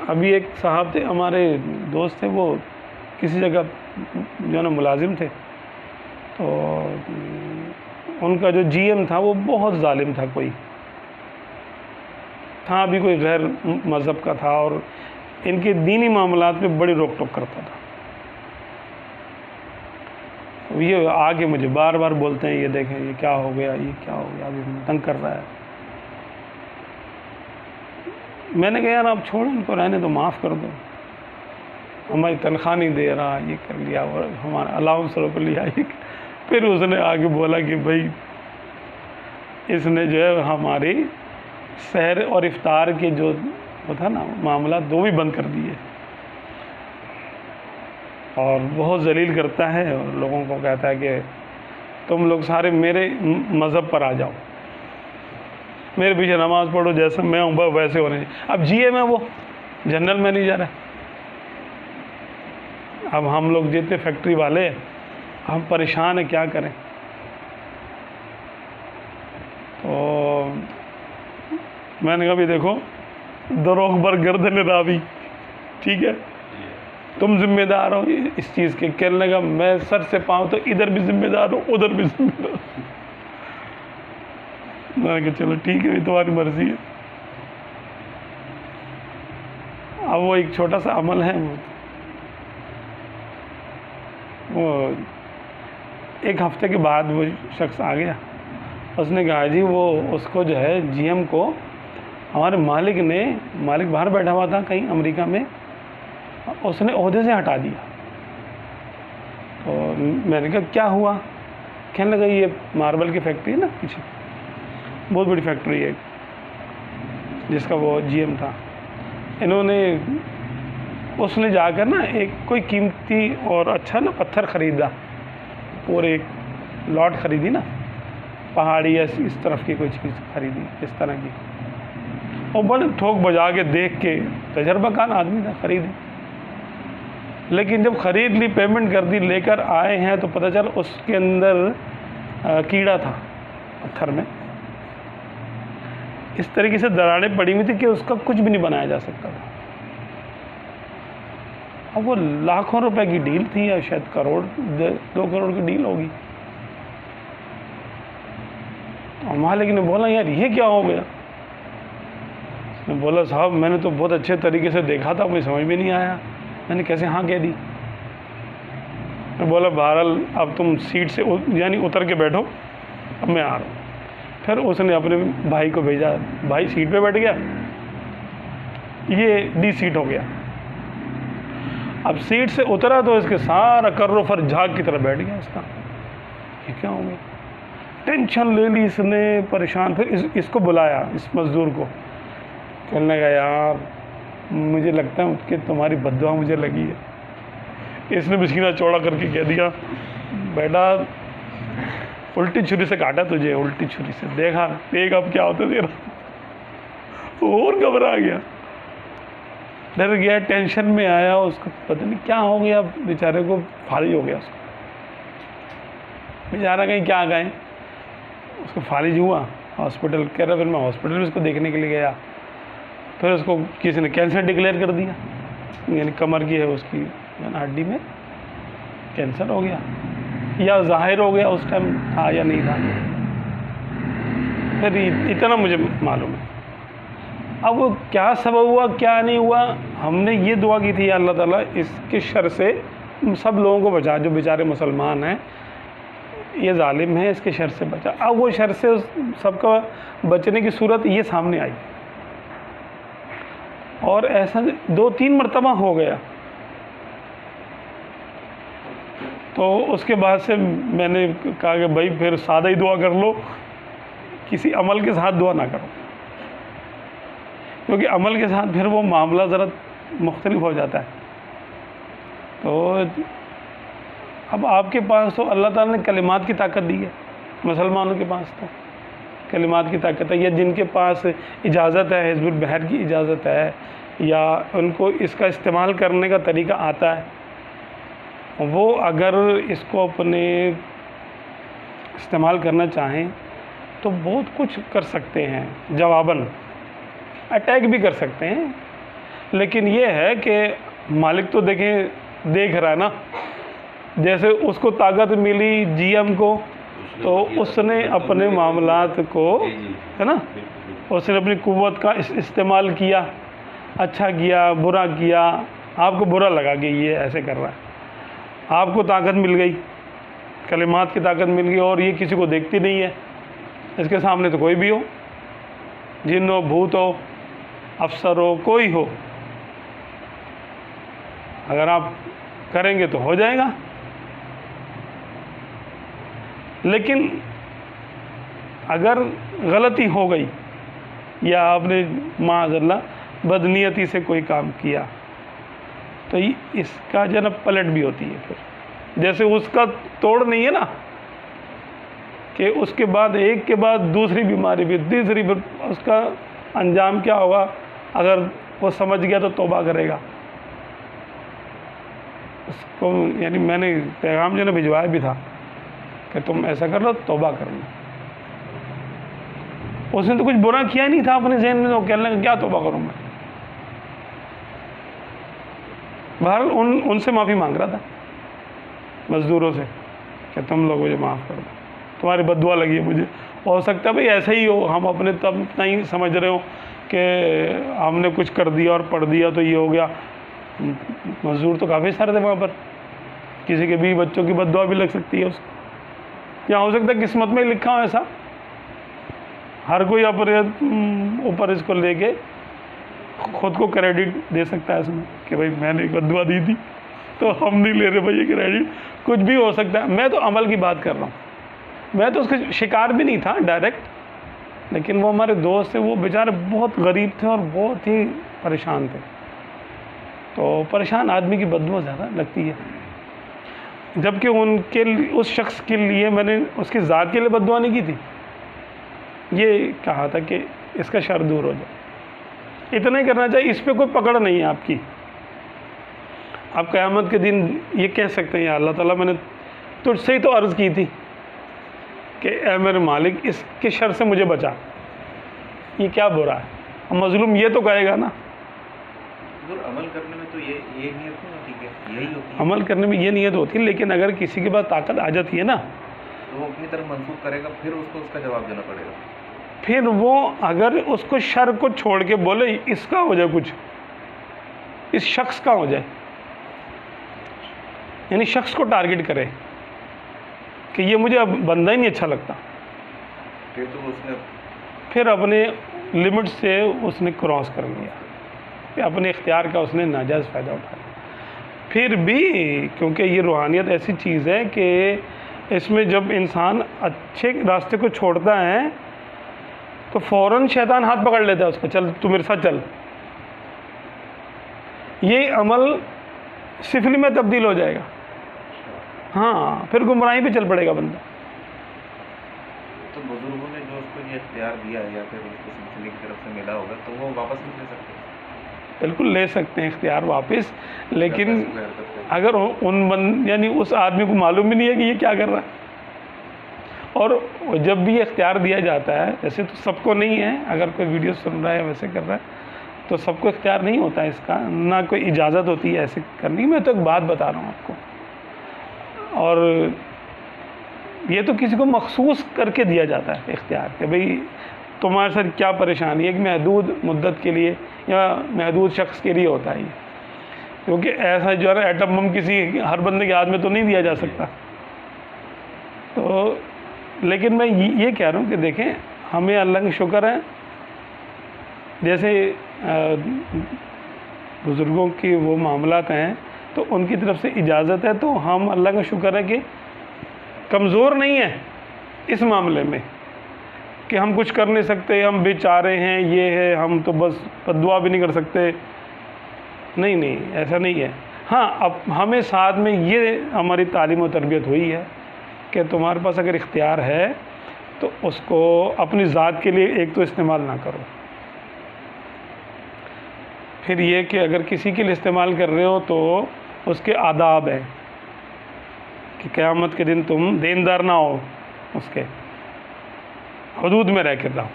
अभी एक साहब थे, हमारे दोस्त थे, वो किसी जगह जो है ना मुलाजिम थे, तो उनका जो जीएम था वो बहुत जालिम था, कोई था भी कोई गैर मज़हब का था और इनके दीनी मामलात में बड़ी रोक टोक करता था। तो ये आगे मुझे बार बार बोलते हैं, ये देखें ये क्या हो गया, ये क्या हो गया, अभी तंग कर रहा है। मैंने कहा यार आप छोड़ो इनको, रहने दो, माफ़ कर दो, हमारी तनख्वाह नहीं दे रहा, ये कर लिया और हमारा अलाउंस रोक लिया। फिर उसने आगे बोला कि भाई इसने जो है हमारी सहर और इफ्तार के जो वो था ना मामला, दो भी बंद कर दिए और बहुत जलील करता है और लोगों को कहता है कि तुम लोग सारे मेरे मज़हब पर आ जाओ, मेरे पीछे नमाज़ पढ़ो, जैसा मैं हूँ वैसे होने। अब जीएम है वो, जनरल मैनेजर है। अब हम लोग जितने फैक्ट्री वाले हम परेशान हैं, क्या करें। तो मैंने कहा भी देखो, दरोग बर गर्दन रावी, ठीक है, तुम जिम्मेदार हो इस चीज़ के। कहने लगा मैं सर से पाँव तो इधर भी जिम्मेदार हूँ, उधर भी जिम्मेदार। मैंने कहा चलो ठीक है, तुम्हारी मर्जी है। अब वो एक छोटा सा अमल है, वो एक हफ्ते के बाद वो शख्स आ गया, उसने कहा जी वो उसको जो है जीएम को हमारे मालिक बाहर बैठा हुआ था कहीं अमेरिका में, उसने ओहदे से हटा दिया। तो मैंने कहा क्या हुआ? कहने लगा ये मार्बल की फैक्ट्री है ना पीछे, बहुत बड़ी फैक्ट्री है जिसका वो जीएम था, उसने जाकर ना एक कोई कीमती और अच्छा ना पत्थर ख़रीदा, पूरे एक लॉट ख़रीदी ना, पहाड़ी या इस तरफ की कोई चीज़ ख़रीदी इस तरह की, और बड़े ठोक बजा के देख के, तजर्बाकार आदमी था, ख़रीदे। लेकिन जब ख़रीद ली, पेमेंट कर दी, लेकर आए हैं तो पता चला उसके अंदर कीड़ा था पत्थर में, इस तरीके से दरारें पड़ी हुई थी कि उसका कुछ भी नहीं बनाया जा सकता था। अब वो लाखों रुपए की डील थी या शायद करोड़ 2 करोड़ की डील होगी। तो मालिक ने बोला यार ये क्या हो गया? उसने बोला साहब मैंने तो बहुत अच्छे तरीके से देखा था, मुझे समझ में नहीं आया, मैंने कैसे हाँ कह दी। मैं बोला बहरहाल अब तुम सीट से यानी उतर के बैठो, अब मैं आ रहा हूँ। फिर उसने अपने भाई को भेजा, भाई सीट पे बैठ गया, ये डी सीट हो गया। अब सीट से उतरा तो इसके सारा कर्रो फर झाग की तरह बैठ गया इसका, ये क्या हो गया? टेंशन ले ली इसने, परेशान। फिर इसको बुलाया, इस मज़दूर को, कहने लगा यार मुझे लगता है कि तुम्हारी बद्दुआ मुझे लगी है। इसने बिस्किना चौड़ा करके कह दिया बेटा उल्टी छुरी से काटा तुझे, उल्टी छुरी से, देखा देख अब क्या होता तेरा। और घबरा गया, डर गया, टेंशन में आया, उसको पता नहीं क्या हो गया, बेचारे को फालिज हो गया। उसको बेचारा कहीं क्या गए, उसको फालिज हुआ, हॉस्पिटल कह रहा, फिर मैं हॉस्पिटल में उसको देखने के लिए गया। फिर उसको किसी ने कैंसर डिक्लेयर कर दिया, यानी कमर की है उसकी हड्डी में कैंसर हो गया, या जाहिर हो गया, उस टाइम था या नहीं था, फिर इतना मुझे मालूम है। अब वो क्या सबब हुआ क्या नहीं हुआ, हमने ये दुआ की थी अल्लाह ताला इसके शर से सब लोगों को बचा, जो बेचारे मुसलमान हैं, ये जालिम है, इसके शर से बचा। अब वो शर से सबका बचने की सूरत ये सामने आई, और ऐसा 2-3 मरतबा हो गया। तो उसके बाद से मैंने कहा कि भाई फिर सादा ही दुआ कर लो, किसी अमल के साथ दुआ ना करो, क्योंकि अमल के साथ फिर वो मामला ज़रा मुख्तलिफ हो जाता है। तो अब आपके पास तो अल्लाह ताला ने कलिमात की ताकत दी है, मुसलमानों के पास तो कलिमात की ताकत है, या जिनके पास इजाज़त है, हिज़्बुल बहर की इजाज़त है, या उनको इसका इस्तेमाल करने का तरीका आता है, वो अगर इसको अपने इस्तेमाल करना चाहें तो बहुत कुछ कर सकते हैं, जवाबन अटैक भी कर सकते हैं। लेकिन ये है कि मालिक तो देख रहा है ना, जैसे उसको ताकत मिली जीएम को, तो उसने अपने मामलात को, है ना, उसने अपनी कुव्वत का इस्तेमाल किया, अच्छा किया बुरा किया, आपको बुरा लगा कि ये ऐसे कर रहा है, आपको ताकत मिल गई, कलिमात की ताकत मिल गई, और ये किसी को देखती नहीं है, इसके सामने तो कोई भी हो, जिन हो, भूत हो, अफसर हो, कोई हो, अगर आप करेंगे तो हो जाएगा। लेकिन अगर गलती हो गई या आपने माअज़ल्लाह बदनीयती से कोई काम किया, तो इसका जनाब पलट भी होती है। फिर जैसे उसका तोड़ नहीं है ना, कि उसके बाद एक के बाद दूसरी बीमारी भी, तीसरी, फिर उसका अंजाम क्या होगा? अगर वो समझ गया तो तौबा करेगा उसको। यानी मैंने पैगाम जो ना भिजवाया भी था कि तुम ऐसा कर लो, तौबा कर लो। उसने तो कुछ बुरा किया नहीं था अपने ज़हन में, तो कहने लगा क्या तौबा करूँ मैं। बहरहाल उनसे माफ़ी मांग रहा था, मज़दूरों से, कि तुम लोग मुझे माफ़ कर दो, तुम्हारी बद्दुआ लगी है मुझे। हो सकता है भाई ऐसा ही हो, हम अपने तब नहीं समझ रहे हो कि हमने कुछ कर दिया और पढ़ दिया तो ये हो गया। मज़दूर तो काफ़ी सारे थे वहाँ पर, किसी के 20 बच्चों की बद्दुआ भी लग सकती है उसको, या हो सकता है किस्मत में लिखा हो ऐसा। हर कोई अपने ऊपर इसको लेके खुद को क्रेडिट दे सकता है इसमें कि भाई मैंने बद्दुआ दी थी, तो हम नहीं ले रहे भाई ये क्रेडिट। कुछ भी हो सकता है। मैं तो अमल की बात कर रहा हूँ, मैं तो उसके शिकार भी नहीं था डायरेक्ट, लेकिन वो हमारे दोस्त थे, वो बेचारे बहुत गरीब थे और बहुत ही परेशान थे। तो परेशान आदमी की बद्दुआ ज़्यादा लगती है, जबकि उस शख्स के लिए मैंने उसकी ज़ात के लिए बद्दुआ नहीं की थी, ये कहा था कि इसका शर दूर हो जाए। इतना ही करना चाहिए, इस पर कोई पकड़ नहीं है आपकी। आप क़यामत के दिन ये कह सकते हैं, या अल्लाह ताला मैंने तुझसे ही तो अर्ज़ की थी कि ऐ मेरे मालिक इसके शर से मुझे बचा, ये क्या बुरा है। अब मज़लूम ये तो कहेगा ना। अमल करने में तो ये नीयत होती है, यही होती है। अमल करने में ये नीयत होती है, लेकिन अगर किसी के पास ताकत आ जाती है ना, तो वो अपनी तरफ मंसूब करेगा, फिर उसको उसका जवाब देना पड़ेगा। फिर वो अगर उसको शर को छोड़ के बोले इसका हो जाए कुछ, इस शख्स का हो जाए, यानी शख्स को टारगेट करे कि ये मुझे अब बंदा ही नहीं अच्छा लगता, फिर तो उसने फिर अपने लिमिट से उसने क्रॉस कर लिया, फिर अपने इख्तियार का उसने नाजायज़ फ़ायदा उठाया। फिर भी क्योंकि ये रूहानियत ऐसी चीज़ है कि इसमें जब इंसान अच्छे रास्ते को छोड़ता है तो फ़ौरन शैतान हाथ पकड़ लेता है उसका, चल तू मेरे साथ चल। ये अमल सिफली में तब्दील हो जाएगा। हाँ, फिर गुमराही पे चल पड़ेगा बंदा। तो बुजुर्गों ने जो उसको ये इख्तियार दिया है या फिर उसको सिलसिले की तरफ से मिला होगा, तो वो वापस नहीं ले सकते? बिल्कुल ले सकते हैं इख्तियार वापस, लेकिन अगर यानी उस आदमी को मालूम भी नहीं है कि ये क्या कर रहा है। और जब भी इख्तियार दिया जाता है, ऐसे तो सबको नहीं है, अगर कोई वीडियो सुन रहा है वैसे कर रहा है तो सबको इख्तियार नहीं होता है इसका, ना कोई इजाज़त होती है ऐसे करने की। मैं तो एक बात बता रहा हूँ आपको, और ये तो किसी को मखसूस करके दिया जाता है इख्तियार कि भाई तुम्हारे साथ क्या परेशानी है, एक महदूद मुद्दत के लिए या महदूद शख्स के लिए होता है ये, क्योंकि ऐसा जो है एटम बम किसी हर बंदे के हाथ में तो नहीं दिया जा सकता। तो लेकिन मैं ये कह रहा हूँ कि देखें, हमें अल्लाह का शुक्र है, जैसे बुज़ुर्गों की वो मामलात हैं तो उनकी तरफ से इजाज़त है, तो हम अल्लाह का शुक्र है कि कमज़ोर नहीं है इस मामले में कि हम कुछ कर नहीं सकते, हम बेचारे हैं, ये है, हम तो बस बद्दुआ भी नहीं कर सकते। नहीं नहीं, ऐसा नहीं है। हाँ, अब हमें साथ में ये हमारी तालीम और तरबियत हुई है कि तुम्हारे पास अगर इख्तियार है तो उसको अपनी ज़ात के लिए एक तो इस्तेमाल ना करो। फिर ये कि अगर किसी के लिए इस्तेमाल कर रहे हो तो उसके आदाब हैं कि क़यामत के दिन तुम देनदार ना हो, उसके हदूद में रह कर रहो।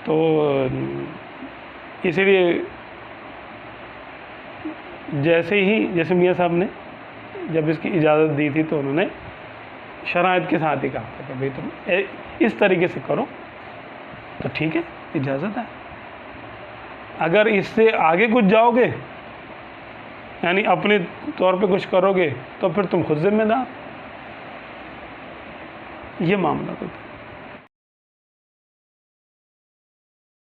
तो इसीलिए जैसे मियाँ साहब ने जब इसकी इजाज़त दी थी तो उन्होंने शराइत के साथ ही कहा था कि भाई तुम इस तरीके से करो तो ठीक है, इजाज़त है। अगर इससे आगे कुछ जाओगे, यानी अपने तौर पे कुछ करोगे, तो फिर तुम खुद जिम्मेदार। ये मामला तो था।